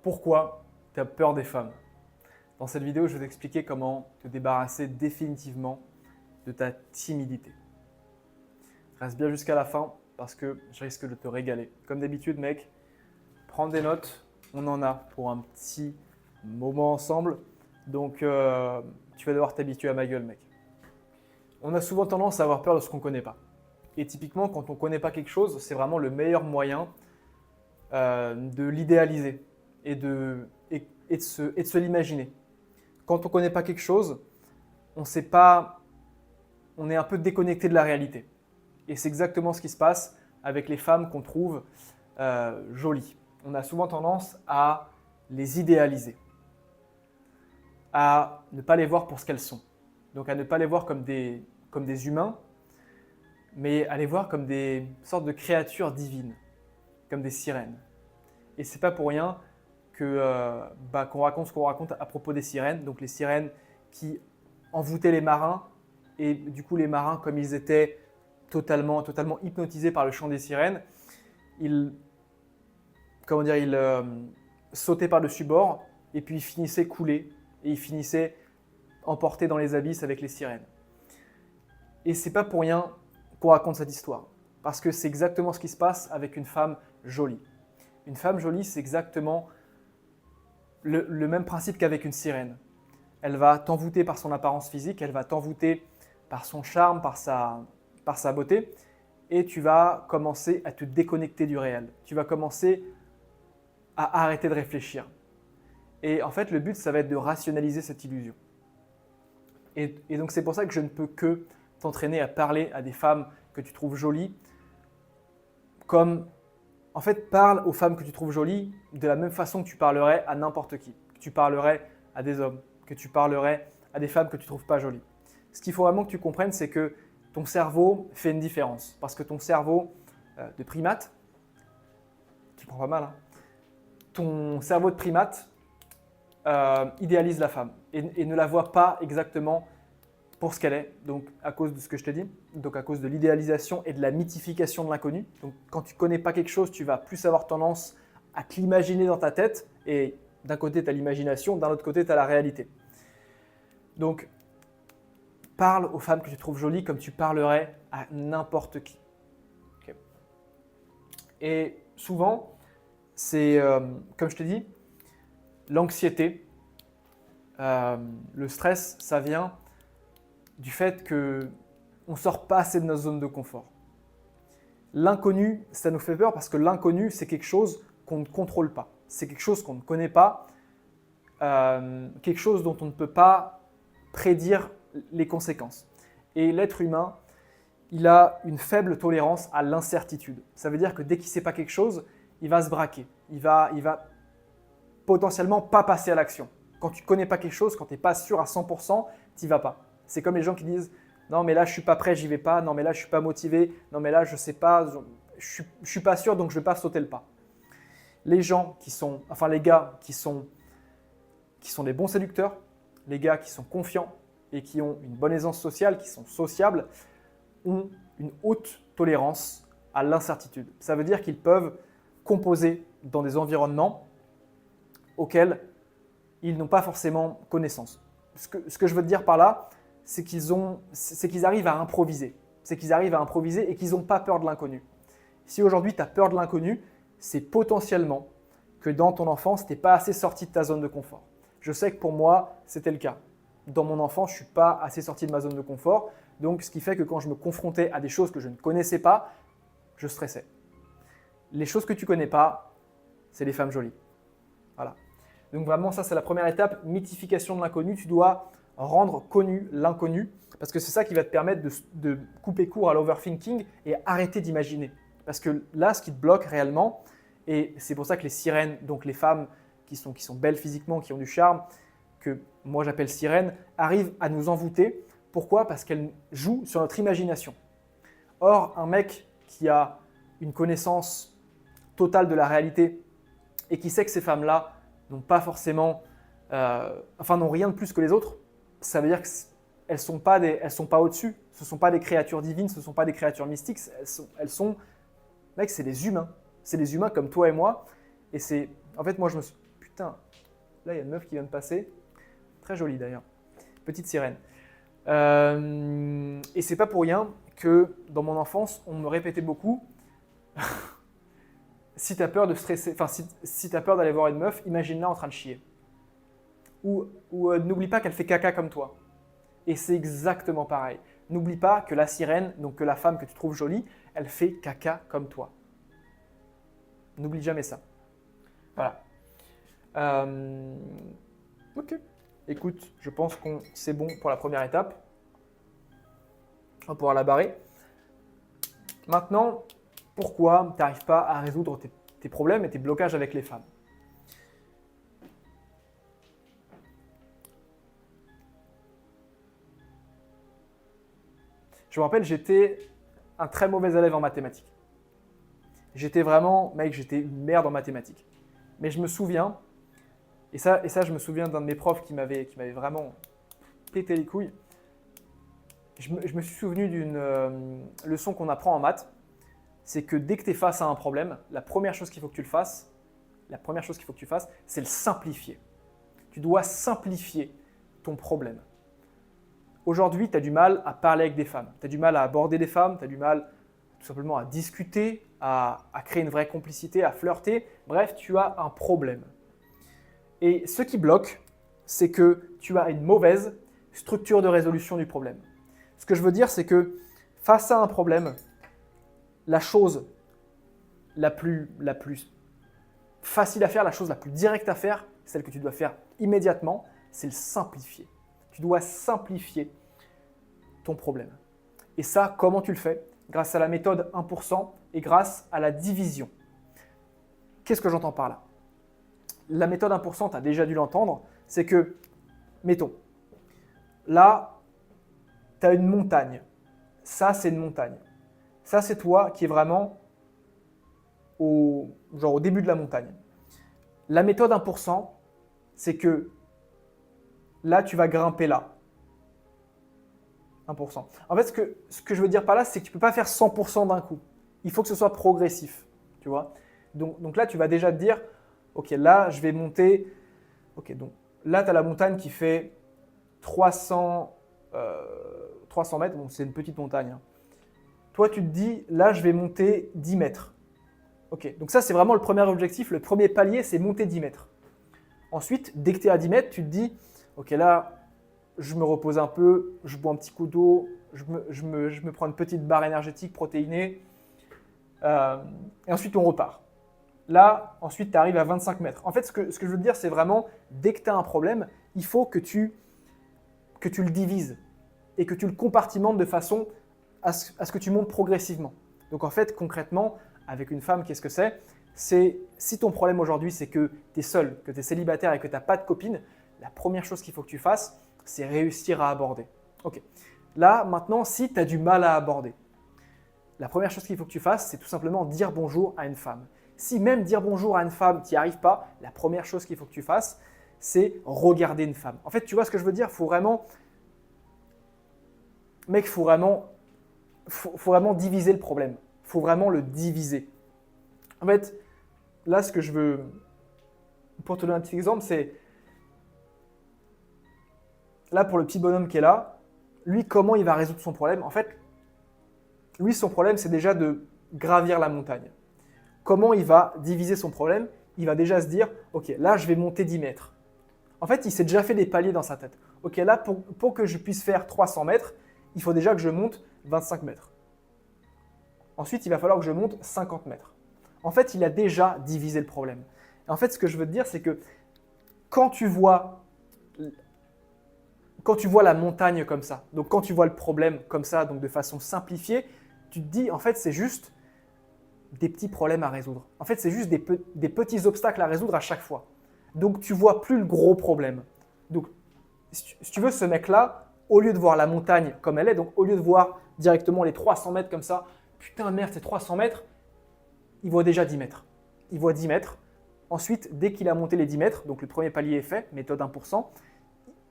Pourquoi tu as peur des femmes? Dans cette vidéo, je vais t'expliquer comment te débarrasser définitivement de ta timidité. Reste bien jusqu'à la fin parce que je risque de te régaler. Comme d'habitude, mec, prends des notes. On en a pour un petit moment ensemble. Donc, tu vas devoir t'habituer à ma gueule, mec. On a souvent tendance à avoir peur de ce qu'on ne connaît pas. Et typiquement, quand on ne connaît pas quelque chose, c'est vraiment le meilleur moyen de l'idéaliser et de se l'imaginer. Quand on ne connaît pas quelque chose, on est un peu déconnecté de la réalité. Et c'est exactement ce qui se passe avec les femmes qu'on trouve jolies. On a souvent tendance à les idéaliser, à ne pas les voir pour ce qu'elles sont. Donc à ne pas les voir comme des humains, mais à les voir comme des sortes de créatures divines, comme des sirènes. Et c'est pas pour rien qu'on raconte ce qu'on raconte à propos des sirènes. Donc les sirènes qui envoûtaient les marins, et du coup les marins, comme ils étaient totalement hypnotisés par le chant des sirènes, ils sautaient par-dessus bord et puis ils finissaient coulés et ils finissaient emportés dans les abysses avec les sirènes. Et c'est pas pour rien qu'on raconte cette histoire, parce que c'est exactement ce qui se passe avec une femme jolie. Une femme jolie, c'est exactement le même principe qu'avec une sirène. Elle va t'envoûter par son apparence physique, elle va t'envoûter par son charme, par sa beauté, et tu vas commencer à te déconnecter du réel. Tu vas commencer à arrêter de réfléchir. Et en fait, le but, ça va être de rationaliser cette illusion. Et donc, c'est pour ça que je ne peux que t'entraîner à parler à des femmes que tu trouves jolies en fait, parle aux femmes que tu trouves jolies de la même façon que tu parlerais à n'importe qui, que tu parlerais à des hommes, que tu parlerais à des femmes que tu ne trouves pas jolies. Ce qu'il faut vraiment que tu comprennes, c'est que ton cerveau fait une différence. Parce que ton cerveau de primate, tu prends pas mal, hein, ton cerveau de primate idéalise la femme et ne la voit pas exactement pour ce qu'elle est, donc à cause de ce que je t'ai dit, donc à cause de l'idéalisation et de la mythification de l'inconnu. Donc quand tu ne connais pas quelque chose, tu vas plus avoir tendance à te l'imaginer dans ta tête, et d'un côté tu as l'imagination, d'un autre côté tu as la réalité. Donc parle aux femmes que tu trouves jolies comme tu parlerais à n'importe qui. Okay. Et souvent, c'est, comme je te dis, l'anxiété, le stress, ça vient du fait qu'on ne sort pas assez de notre zone de confort. L'inconnu, ça nous fait peur parce que l'inconnu, c'est quelque chose qu'on ne contrôle pas. C'est quelque chose qu'on ne connaît pas, quelque chose dont on ne peut pas prédire les conséquences. Et l'être humain, il a une faible tolérance à l'incertitude. Ça veut dire que dès qu'il ne sait pas quelque chose, il va se braquer. Il va potentiellement pas passer à l'action. Quand tu ne connais pas quelque chose, quand tu n'es pas sûr à 100%, tu n'y vas pas. C'est comme les gens qui disent « Non mais là je ne suis pas prêt, j'y vais pas. Non mais là je ne suis pas motivé. Non mais là je ne sais pas, je ne suis pas sûr donc je ne vais pas sauter le pas. » Les gars qui sont des bons séducteurs, les gars qui sont confiants et qui ont une bonne aisance sociale, qui sont sociables, ont une haute tolérance à l'incertitude. Ça veut dire qu'ils peuvent composer dans des environnements auxquels ils n'ont pas forcément connaissance. Ce que je veux te dire par là, c'est qu'ils arrivent à improviser. C'est qu'ils arrivent à improviser et qu'ils n'ont pas peur de l'inconnu. Si aujourd'hui tu as peur de l'inconnu, c'est potentiellement que dans ton enfance, tu n'es pas assez sorti de ta zone de confort. Je sais que pour moi, c'était le cas. Dans mon enfance, je ne suis pas assez sorti de ma zone de confort. Donc, ce qui fait que quand je me confrontais à des choses que je ne connaissais pas, je stressais. Les choses que tu ne connais pas, c'est les femmes jolies. Voilà. Donc vraiment, ça c'est la première étape, mythification de l'inconnu. Tu dois rendre connu l'inconnu parce que c'est ça qui va te permettre de couper court à l'overthinking et arrêter d'imaginer. Parce que là, ce qui te bloque réellement, et c'est pour ça que les sirènes, donc les femmes qui sont belles physiquement, qui ont du charme, que moi j'appelle sirènes, arrivent à nous envoûter. Pourquoi? Parce qu'elles jouent sur notre imagination. Or, un mec qui a une connaissance totale de la réalité et qui sait que ces femmes-là n'ont pas forcément, n'ont rien de plus que les autres, ça veut dire qu'elles ne sont pas au-dessus. Ce ne sont pas des créatures divines, ce ne sont pas des créatures mystiques. Mec, c'est des humains. C'est des humains comme toi et moi. Et en fait, moi, je me suis putain, là il y a une meuf qui vient de passer. Très jolie d'ailleurs. Petite sirène. Et c'est pas pour rien que dans mon enfance, on me répétait beaucoup si tu as peur de stresser, enfin si tu as peur d'aller voir une meuf, imagine-la en train de chier. Ou n'oublie pas qu'elle fait caca comme toi. Et c'est exactement pareil. N'oublie pas que la sirène, donc que la femme que tu trouves jolie, elle fait caca comme toi. N'oublie jamais ça. Voilà. Ok. Écoute, je pense que c'est bon pour la première étape. On va pouvoir la barrer. Maintenant, pourquoi tu n'arrives pas à résoudre tes problèmes et tes blocages avec les femmes? Je me rappelle, j'étais un très mauvais élève en mathématiques. J'étais vraiment, mec, j'étais une merde en mathématiques. Mais je me souviens, et ça je me souviens d'un de mes profs qui m'avait vraiment pété les couilles. Je me suis souvenu d'une leçon qu'on apprend en maths, c'est que dès que tu es face à un problème, la première chose qu'il faut que tu fasses, c'est le simplifier. Tu dois simplifier ton problème. Aujourd'hui, tu as du mal à parler avec des femmes, tu as du mal à aborder des femmes, tu as du mal tout simplement à discuter, à créer une vraie complicité, à flirter. Bref, tu as un problème. Et ce qui bloque, c'est que tu as une mauvaise structure de résolution du problème. Ce que je veux dire, c'est que face à un problème, la chose la plus facile à faire, la chose la plus directe à faire, celle que tu dois faire immédiatement, c'est le simplifier. Tu dois simplifier ton problème. Et ça, comment tu le fais? Grâce à la méthode 1% et grâce à la division. Qu'est-ce que j'entends par là? La méthode 1%, tu as déjà dû l'entendre, c'est que, mettons, là, tu as une montagne. Ça, c'est une montagne. Ça, c'est toi qui est vraiment au début de la montagne. La méthode 1%, c'est que là, tu vas grimper là. 1%. En fait, ce que je veux dire par là, c'est que tu ne peux pas faire 100% d'un coup. Il faut que ce soit progressif, tu vois. Donc là, tu vas déjà te dire, ok, là, je vais monter. Ok, donc là, tu as la montagne qui fait 300 mètres. Bon, c'est une petite montagne. Hein. Toi, tu te dis, là, je vais monter 10 mètres. Ok, donc ça, c'est vraiment le premier objectif. Le premier palier, c'est monter 10 mètres. Ensuite, dès que tu es à 10 mètres, tu te dis, ok, là, je me repose un peu, je bois un petit coup d'eau, je me prends une petite barre énergétique protéinée, et ensuite on repart. Là, ensuite, tu arrives à 25 mètres. En fait, ce que je veux te dire, c'est vraiment, dès que tu as un problème, il faut que tu le divises et que tu le compartimentes de façon à ce que tu montes progressivement. Donc en fait, concrètement, avec une femme, qu'est-ce que c'est? C'est si ton problème aujourd'hui, c'est que tu es seul, que tu es célibataire et que tu n'as pas de copine, la première chose qu'il faut que tu fasses, c'est réussir à aborder. Ok. Là, maintenant, si tu as du mal à aborder, la première chose qu'il faut que tu fasses, c'est tout simplement dire bonjour à une femme. Si même dire bonjour à une femme, tu n'y arrives pas, la première chose qu'il faut que tu fasses, c'est regarder une femme. En fait, tu vois ce que je veux dire? Faut vraiment diviser le problème. Il faut vraiment le diviser. En fait, là, ce que je veux, pour te donner un petit exemple, c'est là, pour le petit bonhomme qui est là, lui, comment il va résoudre son problème? En fait, lui, son problème, c'est déjà de gravir la montagne. Comment il va diviser son problème? Il va déjà se dire, ok, là, je vais monter 10 mètres. En fait, il s'est déjà fait des paliers dans sa tête. Ok, là, pour que je puisse faire 300 mètres, il faut déjà que je monte 25 mètres. Ensuite, il va falloir que je monte 50 mètres. En fait, il a déjà divisé le problème. Et en fait, ce que je veux te dire, c'est que quand tu vois la montagne comme ça, donc quand tu vois le problème comme ça, donc de façon simplifiée, tu te dis, en fait, c'est juste des petits problèmes à résoudre. En fait, c'est juste des petits obstacles à résoudre à chaque fois. Donc, tu ne vois plus le gros problème. Donc, si tu veux, ce mec-là, au lieu de voir la montagne comme elle est, donc au lieu de voir directement les 300 mètres comme ça, putain, merde, c'est 300 mètres, il voit déjà 10 mètres. Il voit 10 mètres. Ensuite, dès qu'il a monté les 10 mètres, donc le premier palier est fait, méthode 1%,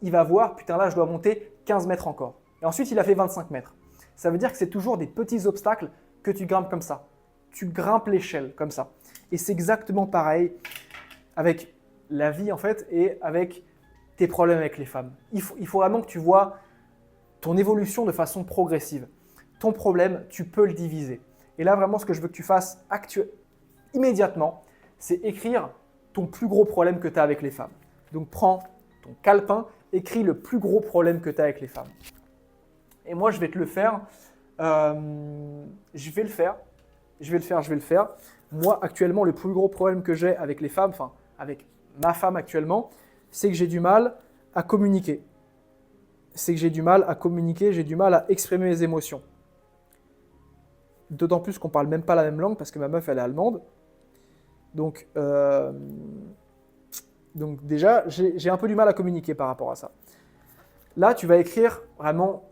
il va voir, putain, là, je dois monter 15 mètres encore. Et ensuite, il a fait 25 mètres. Ça veut dire que c'est toujours des petits obstacles que tu grimpes comme ça. Tu grimpes l'échelle comme ça. Et c'est exactement pareil avec la vie, en fait, est avec tes problèmes avec les femmes. Il faut vraiment que tu vois ton évolution de façon progressive. Ton problème, tu peux le diviser. Et là, vraiment, ce que je veux que tu fasses immédiatement, c'est écrire ton plus gros problème que tu as avec les femmes. Donc, prends ton calepin, écris le plus gros problème que tu as avec les femmes. Et moi, je vais te le faire. Je vais le faire. Moi, actuellement, le plus gros problème que j'ai avec les femmes, enfin, avec ma femme actuellement, c'est que j'ai du mal à communiquer. J'ai du mal à exprimer mes émotions. D'autant plus qu'on ne parle même pas la même langue parce que ma meuf, elle est allemande. Donc déjà, j'ai un peu du mal à communiquer par rapport à ça. Là, tu vas écrire vraiment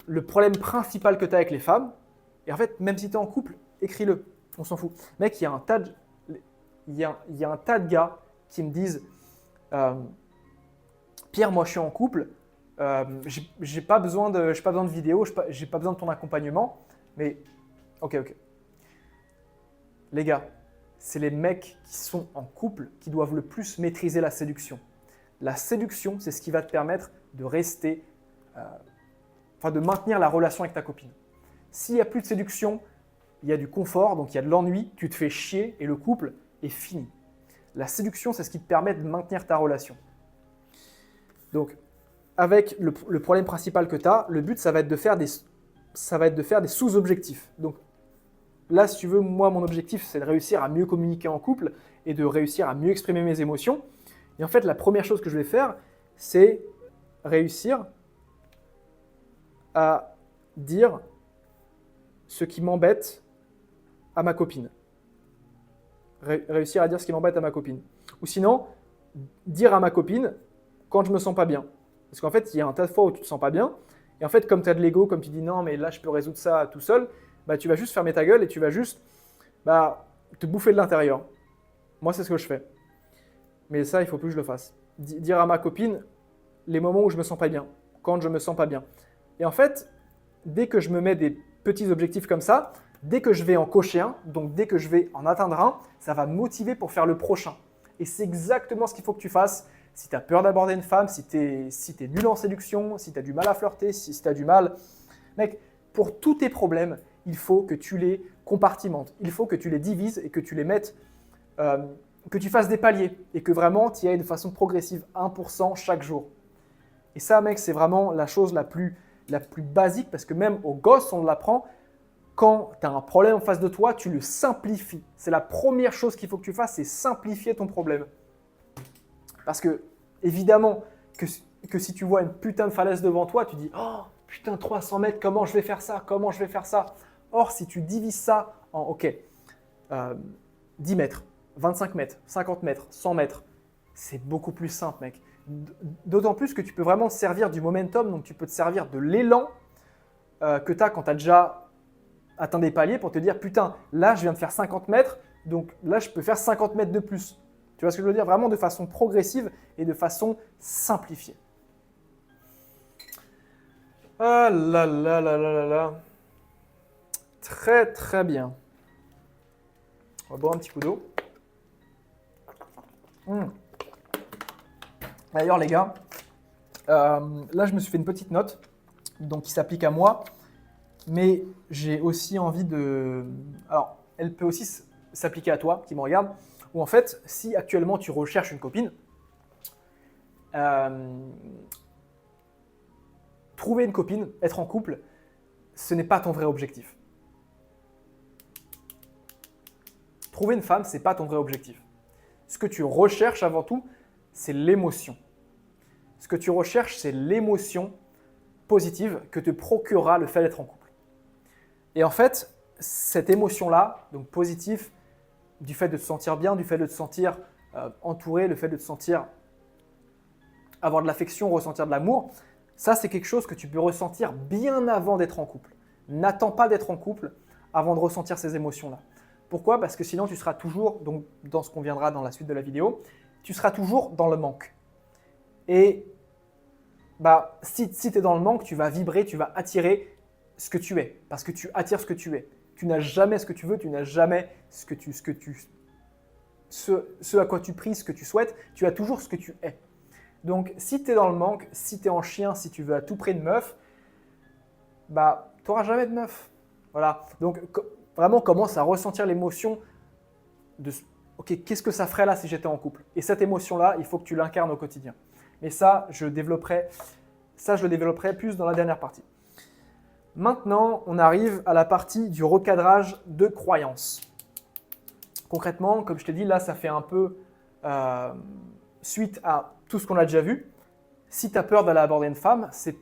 le problème principal que tu as avec les femmes. Et en fait, même si tu es en couple, écris-le. On s'en fout. Mec, il y a un tas de gars qui me disent Pierre, moi je suis en couple, j'ai pas besoin de vidéo, j'ai pas besoin de ton accompagnement. Mais ok. Les gars, c'est les mecs qui sont en couple qui doivent le plus maîtriser la séduction. La séduction, c'est ce qui va te permettre de rester, de maintenir la relation avec ta copine. S'il n'y a plus de séduction, il y a du confort, donc il y a de l'ennui, tu te fais chier et le couple est fini. La séduction, c'est ce qui te permet de maintenir ta relation. Donc, avec le problème principal que tu as, le but, ça va être de faire des sous-objectifs. Donc, là, si tu veux, moi, mon objectif, c'est de réussir à mieux communiquer en couple et de réussir à mieux exprimer mes émotions. Et en fait, la première chose que je vais faire, c'est réussir à dire ce qui m'embête à ma copine. Réussir à dire ce qui m'embête à ma copine. Ou sinon, dire à ma copine quand je me sens pas bien. Parce qu'en fait, il y a un tas de fois où tu te sens pas bien. Et en fait, comme tu as de l'ego, comme tu dis non, mais là, je peux résoudre ça tout seul, bah, tu vas juste fermer ta gueule et tu vas juste te bouffer de l'intérieur. Moi, c'est ce que je fais. Mais ça, il faut plus que je le fasse. Dire à ma copine les moments où je me sens pas bien, quand je me sens pas bien. Et en fait, dès que je me mets des petits objectifs comme ça, dès que je vais en cocher un, donc dès que je vais en atteindre un, ça va me motiver pour faire le prochain. Et c'est exactement ce qu'il faut que tu fasses. Si tu as peur d'aborder une femme, si tu es nul en séduction, si tu as du mal à flirter, si tu as du mal… Mec, pour tous tes problèmes, il faut que tu les compartimentes. Il faut que tu les divises et que tu les mettes, que tu fasses des paliers et que vraiment tu y ailles de façon progressive, 1% chaque jour. Et ça, mec, c'est vraiment la chose la plus basique parce que même aux gosses, on l'apprend. Quand tu as un problème en face de toi, tu le simplifies. C'est la première chose qu'il faut que tu fasses, c'est simplifier ton problème. Parce que, évidemment, que si tu vois une putain de falaise devant toi, tu dis « Oh, putain, 300 mètres, comment je vais faire ça? Comment je vais faire ça ?» Or, si tu divises ça en 10 mètres, 25 mètres, 50 mètres, 100 mètres, c'est beaucoup plus simple, mec. D'autant plus que tu peux vraiment te servir du momentum, donc tu peux te servir de l'élan que tu as quand tu as déjà atteint des paliers pour te dire « Putain, là, je viens de faire 50 mètres, donc là, je peux faire 50 mètres de plus. » Tu vois ce que je veux dire? Vraiment de façon progressive et de façon simplifiée. Ah là là là là là là. Très très bien. On va boire un petit coup d'eau. D'ailleurs les gars, là je me suis fait une petite note donc qui s'applique à moi, mais j'ai aussi envie de… Alors, elle peut aussi s'appliquer à toi qui me regarde. Ou en fait, si actuellement tu recherches une copine, trouver une copine, être en couple, ce n'est pas ton vrai objectif. Trouver une femme, ce n'est pas ton vrai objectif. Ce que tu recherches avant tout, c'est l'émotion. Ce que tu recherches, c'est l'émotion positive que te procurera le fait d'être en couple. Et en fait, cette émotion-là, donc positive, du fait de te sentir bien, du fait de te sentir entouré, le fait de te sentir avoir de l'affection, ressentir de l'amour, ça c'est quelque chose que tu peux ressentir bien avant d'être en couple. N'attends pas d'être en couple avant de ressentir ces émotions-là. Pourquoi? Parce que sinon tu seras toujours, donc dans ce qu'on viendra dans la suite de la vidéo, tu seras toujours dans le manque. Et si tu es dans le manque, tu vas vibrer, tu vas attirer ce que tu es, parce que tu attires ce que tu es. Tu n'as jamais ce que tu veux, tu n'as jamais ce que tu ce à quoi tu pries, ce que tu souhaites, tu as toujours ce que tu es. Donc, si tu es dans le manque, si tu es en chien, si tu veux à tout prix de meuf, bah, tu n'auras jamais de meuf. Voilà. Donc, vraiment, commence à ressentir l'émotion de ok, qu'est-ce que ça ferait là si j'étais en couple? Et cette émotion-là, il faut que tu l'incarnes au quotidien. Mais ça, je le développerai plus dans la dernière partie. Maintenant, on arrive à la partie du recadrage de croyances. Concrètement, comme je t'ai dit, là, ça fait un peu suite à tout ce qu'on a déjà vu. Si tu as peur d'aller aborder une femme, c'est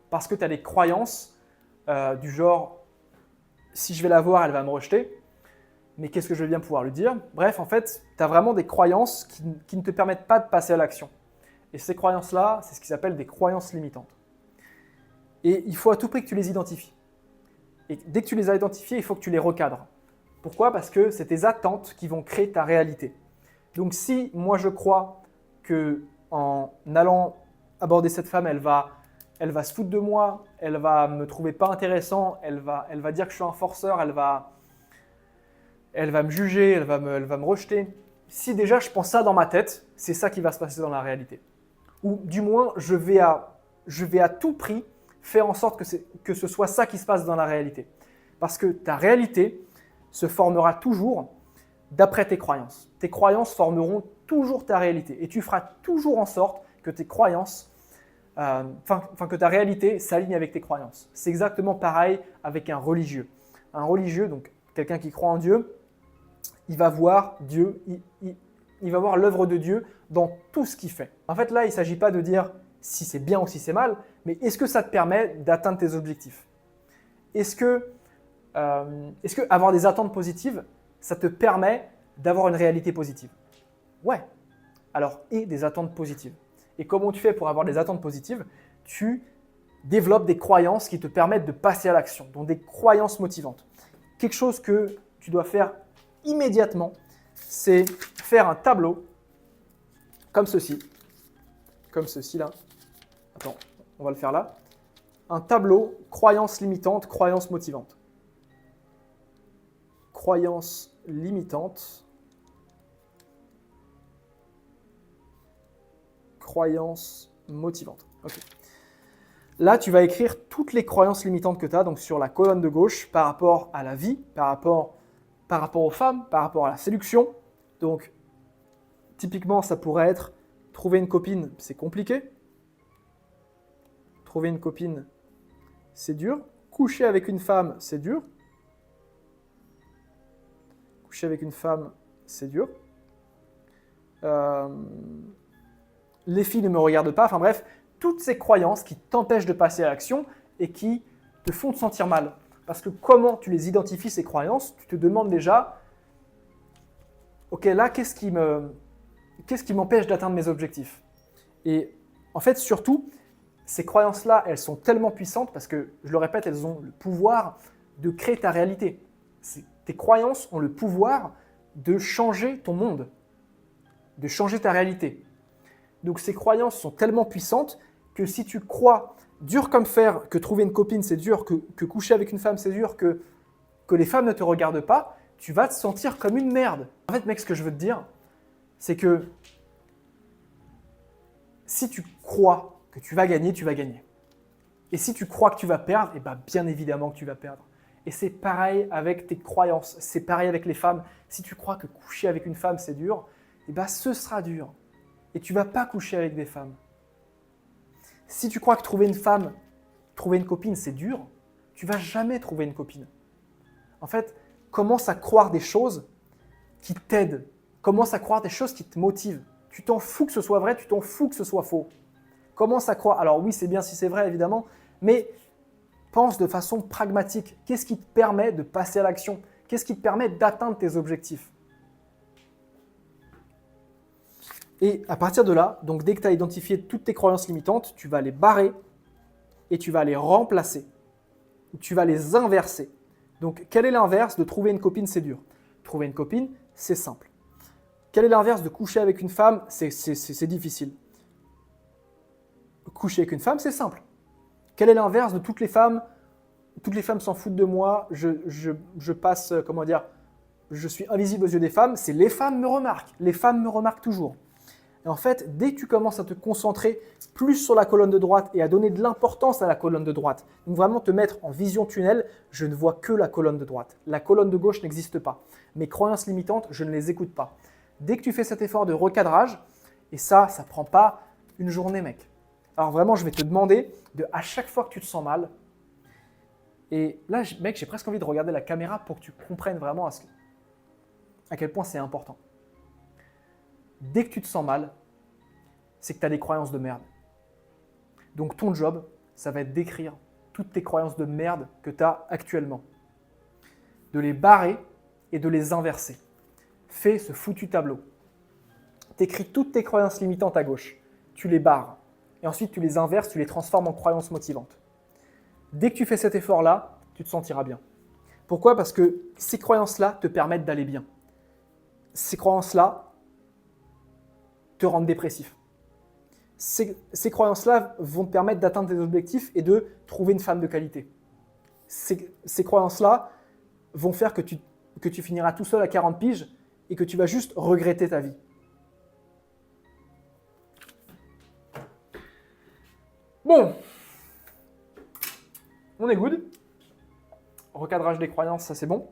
parce que tu as des croyances du genre « si je vais la voir, elle va me rejeter ». Mais qu'est-ce que je vais bien pouvoir lui dire? Bref, en fait, tu as vraiment des croyances qui ne te permettent pas de passer à l'action. Et ces croyances-là, c'est ce qui s'appelle des croyances limitantes. Et il faut à tout prix que tu les identifies. Et dès que tu les as identifiées, il faut que tu les recadres. Pourquoi? Parce que c'est tes attentes qui vont créer ta réalité. Donc si moi je crois qu'en allant aborder cette femme, elle va se foutre de moi, elle va me trouver pas intéressant, elle va dire que je suis un forceur, elle va me juger, elle va me rejeter. Si déjà je pense ça dans ma tête, c'est ça qui va se passer dans la réalité. Ou du moins, je vais à tout prix faire en sorte que ce soit ça qui se passe dans la réalité. Parce que ta réalité se formera toujours d'après tes croyances. Tes croyances formeront toujours ta réalité. Et tu feras toujours en sorte que tes croyances, que ta réalité s'aligne avec tes croyances. C'est exactement pareil avec un religieux. Un religieux, donc quelqu'un qui croit en Dieu, il va voir Dieu, il va voir l'œuvre de Dieu dans tout ce qu'il fait. En fait, là, il ne s'agit pas de dire si c'est bien ou si c'est mal, mais est-ce que ça te permet d'atteindre tes objectifs? Est-ce que avoir des attentes positives, ça te permet d'avoir une réalité positive? Ouais. Alors, et des attentes positives. Et comment tu fais pour avoir des attentes positives? Tu développes des croyances qui te permettent de passer à l'action, donc des croyances motivantes. Quelque chose que tu dois faire immédiatement, c'est faire un tableau comme ceci là. Attends, on va le faire là. Un tableau croyances limitantes, croyances motivantes. Croyances limitantes, croyances motivantes. Okay. Là, tu vas écrire toutes les croyances limitantes que tu as, donc sur la colonne de gauche, par rapport à la vie, par rapport aux femmes, par rapport à la séduction. Donc, typiquement, ça pourrait être trouver une copine, c'est compliqué. Trouver une copine, c'est dur. Coucher avec une femme, c'est dur. Coucher avec une femme, c'est dur. Les filles ne me regardent pas. Enfin bref, toutes ces croyances qui t'empêchent de passer à l'action et qui te font te sentir mal. Parce que comment tu les identifies, ces croyances? Tu te demandes déjà, ok, là, qu'est-ce qui m'empêche d'atteindre mes objectifs? Et en fait, surtout, ces croyances-là, elles sont tellement puissantes parce que, je le répète, elles ont le pouvoir de créer ta réalité. Tes croyances ont le pouvoir de changer ton monde, de changer ta réalité. Donc ces croyances sont tellement puissantes que si tu crois dur comme fer que trouver une copine c'est dur, que coucher avec une femme c'est dur, que les femmes ne te regardent pas, tu vas te sentir comme une merde. En fait, mec, ce que je veux te dire, c'est que si tu crois que tu vas gagner, tu vas gagner. Et si tu crois que tu vas perdre, eh ben, bien évidemment que tu vas perdre. Et c'est pareil avec tes croyances, c'est pareil avec les femmes. Si tu crois que coucher avec une femme c'est dur, eh ben, ce sera dur. Et tu ne vas pas coucher avec des femmes. Si tu crois que trouver une copine c'est dur, tu ne vas jamais trouver une copine. En fait, commence à croire des choses qui t'aident. Commence à croire des choses qui te motivent. Tu t'en fous que ce soit vrai, tu t'en fous que ce soit faux. Commence à croire. Alors oui, c'est bien si c'est vrai, évidemment, mais pense de façon pragmatique. Qu'est-ce qui te permet de passer à l'action? Qu'est-ce qui te permet d'atteindre tes objectifs? Et à partir de là, donc dès que tu as identifié toutes tes croyances limitantes, tu vas les barrer et tu vas les remplacer. Tu vas les inverser. Donc, quel est l'inverse de trouver une copine, c'est dur? Trouver une copine, c'est simple. Quel est l'inverse de coucher avec une femme? C'est difficile. Coucher avec une femme, c'est simple. Quel est l'inverse de toutes les femmes s'en foutent de moi, je passe, je suis invisible aux yeux des femmes, c'est les femmes me remarquent. Les femmes me remarquent toujours. Et en fait, dès que tu commences à te concentrer plus sur la colonne de droite et à donner de l'importance à la colonne de droite, donc vraiment te mettre en vision tunnel, je ne vois que la colonne de droite. La colonne de gauche n'existe pas. Mes croyances limitantes, je ne les écoute pas. Dès que tu fais cet effort de recadrage, et ça ne prend pas une journée, mec. Alors vraiment, je vais te demander à chaque fois que tu te sens mal, et là, mec, j'ai presque envie de regarder la caméra pour que tu comprennes vraiment à quel point c'est important. Dès que tu te sens mal, c'est que tu as des croyances de merde. Donc ton job, ça va être d'écrire toutes tes croyances de merde que tu as actuellement. De les barrer et de les inverser. Fais ce foutu tableau. Tu écris toutes tes croyances limitantes à gauche. Tu les barres. Et ensuite, tu les inverses, tu les transformes en croyances motivantes. Dès que tu fais cet effort-là, tu te sentiras bien. Pourquoi ? Parce que ces croyances-là te permettent d'aller bien. Ces croyances-là te rendent dépressif. Ces croyances-là vont te permettre d'atteindre tes objectifs et de trouver une femme de qualité. Ces croyances-là vont faire que tu finiras tout seul à 40 piges et que tu vas juste regretter ta vie. Bon, on est good. Recadrage des croyances, ça c'est bon.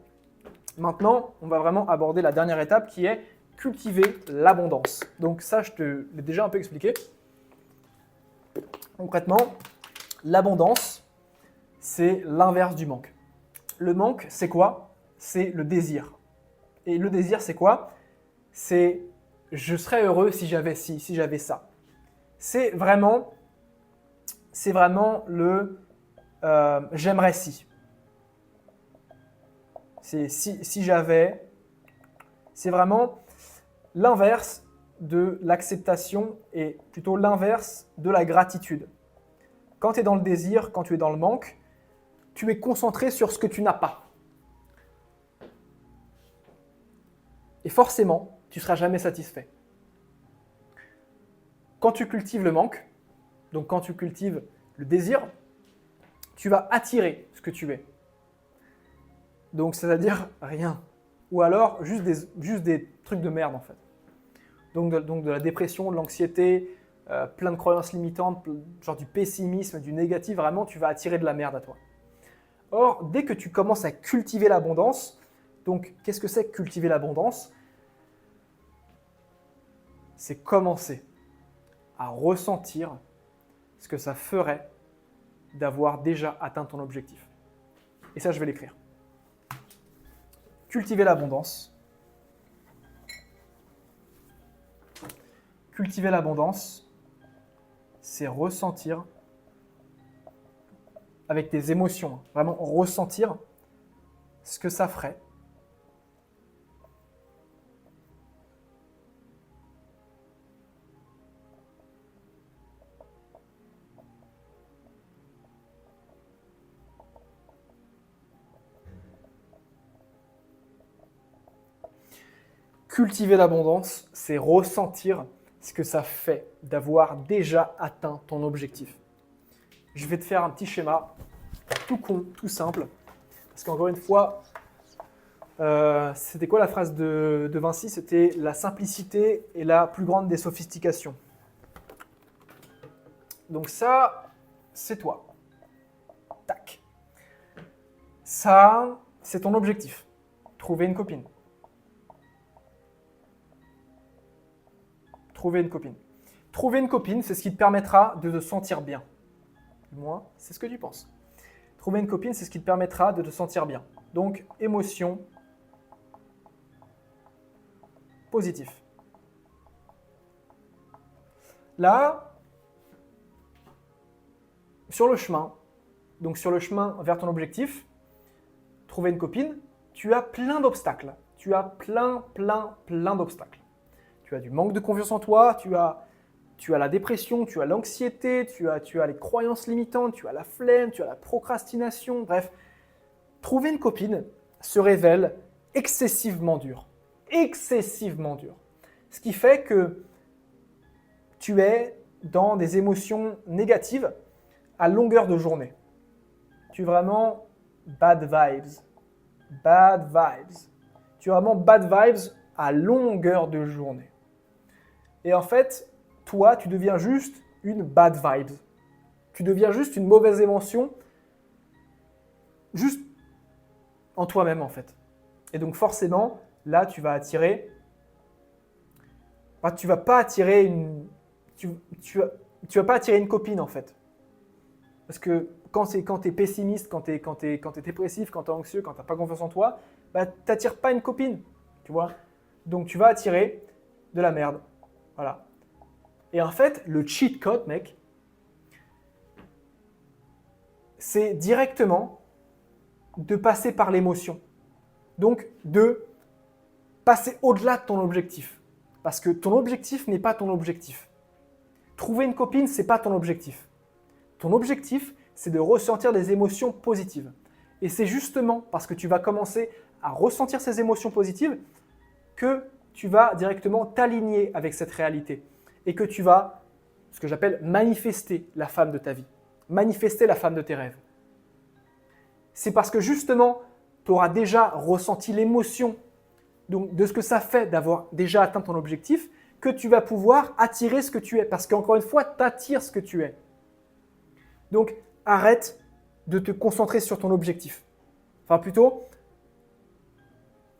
Maintenant, on va vraiment aborder la dernière étape qui est cultiver l'abondance. Donc ça, je te l'ai déjà un peu expliqué. Concrètement, l'abondance, c'est l'inverse du manque. Le manque, c'est quoi ? C'est le désir. Et le désir, c'est quoi ? C'est je serais heureux si j'avais ci, si j'avais ça. C'est vraiment le j'aimerais si. C'est si j'avais. C'est vraiment l'inverse de l'acceptation et plutôt l'inverse de la gratitude. Quand tu es dans le désir, quand tu es dans le manque, tu es concentré sur ce que tu n'as pas. Et forcément, tu ne seras jamais satisfait. Quand tu cultives le manque, donc quand tu cultives le désir, tu vas attirer ce que tu es. Donc, c'est-à-dire rien. Ou alors, juste des trucs de merde, en fait. Donc de la dépression, de l'anxiété, plein de croyances limitantes, genre du pessimisme, du négatif, vraiment, tu vas attirer de la merde à toi. Or, dès que tu commences à cultiver l'abondance, donc qu'est-ce que c'est que cultiver l'abondance ? C'est commencer à ressentir ce que ça ferait d'avoir déjà atteint ton objectif. Et ça, je vais l'écrire. Cultiver l'abondance. Cultiver l'abondance, c'est ressentir avec tes émotions, vraiment ressentir ce que ça ferait cultiver l'abondance, c'est ressentir ce que ça fait d'avoir déjà atteint ton objectif. Je vais te faire un petit schéma tout con, tout simple, parce qu'encore une fois, c'était quoi la phrase de Vinci ? C'était la simplicité est la plus grande des sophistications. Donc ça, c'est toi. Tac. Ça, c'est ton objectif. Trouver une copine. Trouver une copine. Trouver une copine, c'est ce qui te permettra de te sentir bien. Du moins, c'est ce que tu penses. Trouver une copine, c'est ce qui te permettra de te sentir bien. Donc, émotion positive. Là, sur le chemin vers ton objectif, trouver une copine, tu as plein d'obstacles. Tu as plein d'obstacles. Tu as du manque de confiance en toi, tu as la dépression, tu as l'anxiété, tu as les croyances limitantes, tu as la flemme, tu as la procrastination. Bref, trouver une copine se révèle excessivement dur. Excessivement dur. Ce qui fait que tu es dans des émotions négatives à longueur de journée. Tu es vraiment bad vibes. Bad vibes. Tu es vraiment bad vibes à longueur de journée. Et en fait, toi, tu deviens juste une bad vibes. Tu deviens juste une mauvaise émotion, juste en toi-même en fait. Et donc forcément, là, tu vas attirer... tu vas pas attirer une... Tu vas pas attirer une copine en fait. Parce que quand tu es pessimiste, quand tu es dépressif, quand tu es anxieux, quand tu n'as pas confiance en toi, tu n'attires pas une copine, tu vois. Donc tu vas attirer de la merde. Voilà. Et en fait, le cheat code, mec, c'est directement de passer par l'émotion. Donc de passer au-delà de ton objectif. Parce que ton objectif n'est pas ton objectif. Trouver une copine, ce n'est pas ton objectif. Ton objectif, c'est de ressentir des émotions positives. Et c'est justement parce que tu vas commencer à ressentir ces émotions positives que tu vas directement t'aligner avec cette réalité et que tu vas, ce que j'appelle manifester la femme de ta vie, manifester la femme de tes rêves. C'est parce que justement, tu auras déjà ressenti l'émotion de ce que ça fait d'avoir déjà atteint ton objectif que tu vas pouvoir attirer ce que tu es. Parce qu'encore une fois, tu attires ce que tu es. Donc, arrête de te concentrer sur ton objectif. Enfin, plutôt,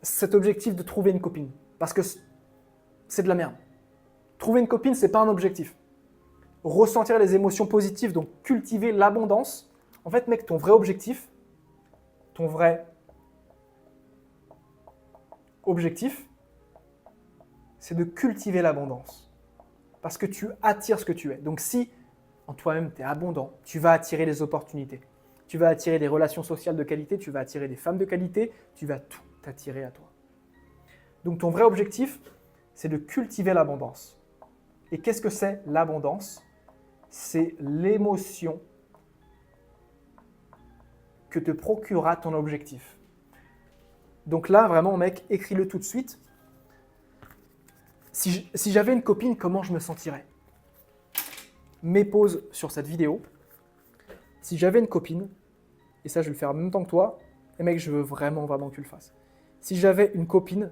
cet objectif de trouver une copine. Parce que c'est de la merde. Trouver une copine, ce n'est pas un objectif. Ressentir les émotions positives, donc cultiver l'abondance. En fait, mec, ton vrai objectif, c'est de cultiver l'abondance. Parce que tu attires ce que tu es. Donc, si en toi-même, tu es abondant, tu vas attirer les opportunités. Tu vas attirer des relations sociales de qualité, tu vas attirer des femmes de qualité, tu vas tout attirer à toi. Donc ton vrai objectif, c'est de cultiver l'abondance. Et qu'est-ce que c'est l'abondance? C'est l'émotion que te procurera ton objectif. Donc là, vraiment, mec, écris-le tout de suite. Si j'avais une copine, comment je me sentirais? Mets pause sur cette vidéo. Si j'avais une copine, et ça je vais le faire en même temps que toi, et mec, je veux vraiment que tu le fasses. Si j'avais une copine,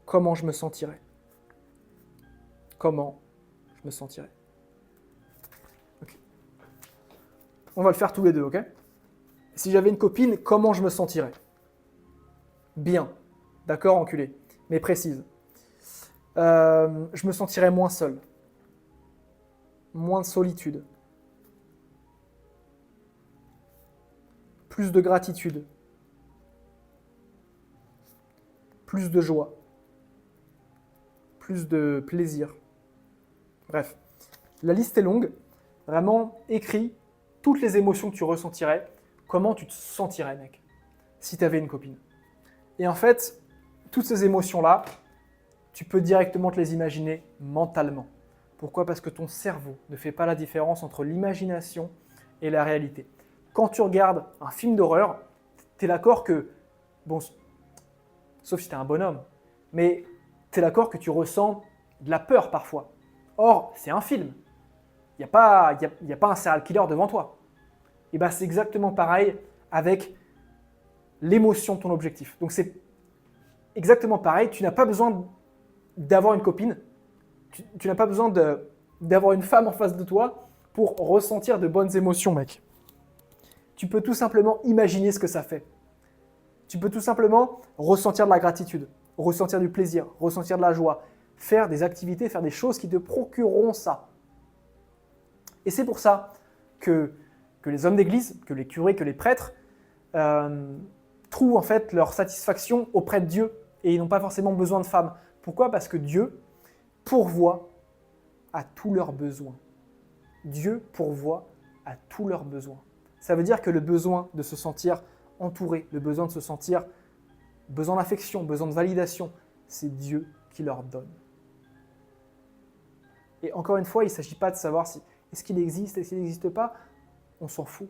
comment je me sentirais? Comment je me sentirais? Okay. On va le faire tous les deux, ok? Si j'avais une copine, comment je me sentirais? Bien. D'accord, enculé. Mais précise. Je me sentirais moins seul. Moins de solitude. Plus de gratitude. Plus de joie. Plus de plaisir. Bref, la liste est longue. Vraiment, écris toutes les émotions que tu ressentirais. Comment tu te sentirais, mec, si tu avais une copine. Et en fait, toutes ces émotions-là, tu peux directement te les imaginer mentalement. Pourquoi? Parce que ton cerveau ne fait pas la différence entre l'imagination et la réalité. Quand tu regardes un film d'horreur, tu es d'accord que, bon, sauf si tu es un bonhomme, mais tu es d'accord que tu ressens de la peur parfois. Or, c'est un film. Il n'y a pas un serial killer devant toi. Et bien, c'est exactement pareil avec l'émotion de ton objectif. Donc, c'est exactement pareil. Tu n'as pas besoin d'avoir une copine. Tu n'as pas besoin d'avoir une femme en face de toi pour ressentir de bonnes émotions, mec. Tu peux tout simplement imaginer ce que ça fait. Tu peux tout simplement ressentir de la gratitude, ressentir du plaisir, ressentir de la joie, faire des activités, faire des choses qui te procureront ça. Et c'est pour ça que les hommes d'église, que les curés, que les prêtres trouvent en fait leur satisfaction auprès de Dieu et ils n'ont pas forcément besoin de femmes. Pourquoi? Parce que Dieu pourvoit à tous leurs besoins. Dieu pourvoit à tous leurs besoins. Ça veut dire que le besoin de se sentir entouré, le besoin de se sentir, besoin d'affection, besoin de validation, c'est Dieu qui leur donne. Et encore une fois, il ne s'agit pas de savoir si est-ce qu'il existe, est-ce qu'il n'existe pas, on s'en fout.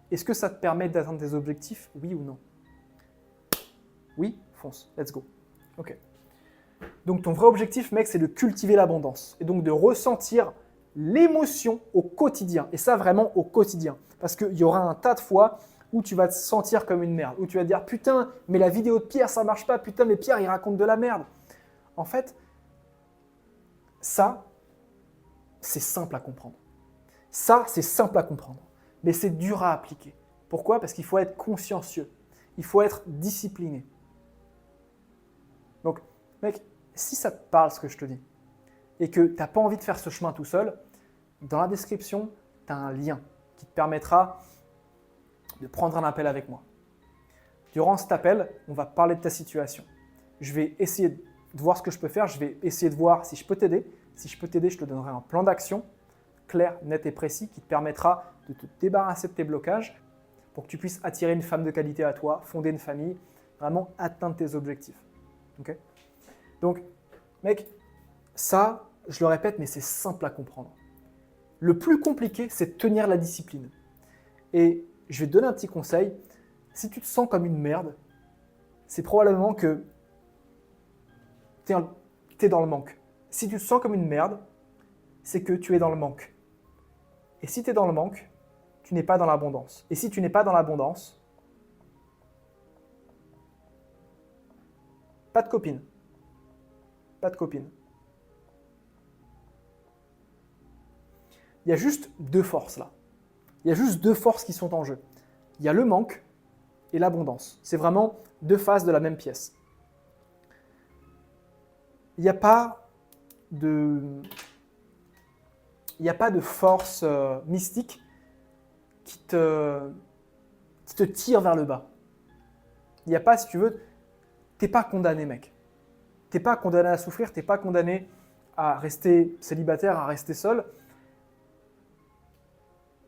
Est-ce que ça te permet d'atteindre tes objectifs, oui ou non? Oui, fonce, let's go. Ok. Donc ton vrai objectif, mec, c'est de cultiver l'abondance et donc de ressentir l'émotion au quotidien. Et ça, vraiment au quotidien. Parce qu'il y aura un tas de fois où tu vas te sentir comme une merde, où tu vas te dire putain, mais la vidéo de Pierre ça marche pas, putain, mais Pierre il raconte de la merde. En fait, ça, c'est simple à comprendre. Ça, c'est simple à comprendre, mais c'est dur à appliquer. Pourquoi? Parce qu'il faut être consciencieux, il faut être discipliné. Donc, mec, si ça te parle ce que je te dis, et que tu n'as pas envie de faire ce chemin tout seul, dans la description, tu as un lien qui te permettra de prendre un appel avec moi. Durant cet appel, on va parler de ta situation. Je vais essayer de voir ce que je peux faire, je vais essayer de voir si je peux t'aider. Si je peux t'aider, je te donnerai un plan d'action clair, net et précis qui te permettra de te débarrasser de tes blocages pour que tu puisses attirer une femme de qualité à toi, fonder une famille, vraiment atteindre tes objectifs. Okay? Donc, mec, ça, je le répète, mais c'est simple à comprendre. Le plus compliqué, c'est de tenir la discipline. Et je vais te donner un petit conseil. Si tu te sens comme une merde, c'est probablement que tu es dans le manque. Si tu te sens comme une merde, c'est que tu es dans le manque. Et si tu es dans le manque, tu n'es pas dans l'abondance. Et si tu n'es pas dans l'abondance, pas de copine. Pas de copine. Il y a juste deux forces là. Il y a juste deux forces qui sont en jeu. Il y a le manque et l'abondance. C'est vraiment deux faces de la même pièce. Il n'y a pas de force mystique qui te tire vers le bas. Il n'y a pas, si tu veux, t'es pas condamné, mec. T'es pas condamné à souffrir, t'es pas condamné à rester célibataire, à rester seul.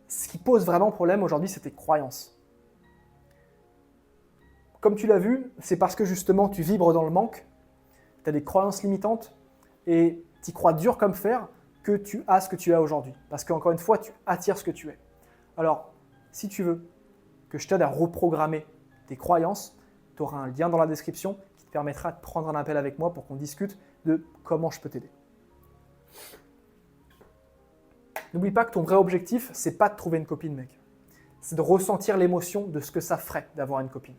Ce qui pose vraiment problème aujourd'hui, c'est tes croyances. Comme tu l'as vu, c'est parce que justement tu vibres dans le manque, tu as des croyances limitantes et tu y crois dur comme fer que tu as ce que tu as aujourd'hui. Parce qu'encore une fois, tu attires ce que tu es. Alors, si tu veux que je t'aide à reprogrammer tes croyances, tu auras un lien dans la description qui te permettra de prendre un appel avec moi pour qu'on discute de comment je peux t'aider. N'oublie pas que ton vrai objectif, c'est pas de trouver une copine, mec. C'est de ressentir l'émotion de ce que ça ferait d'avoir une copine.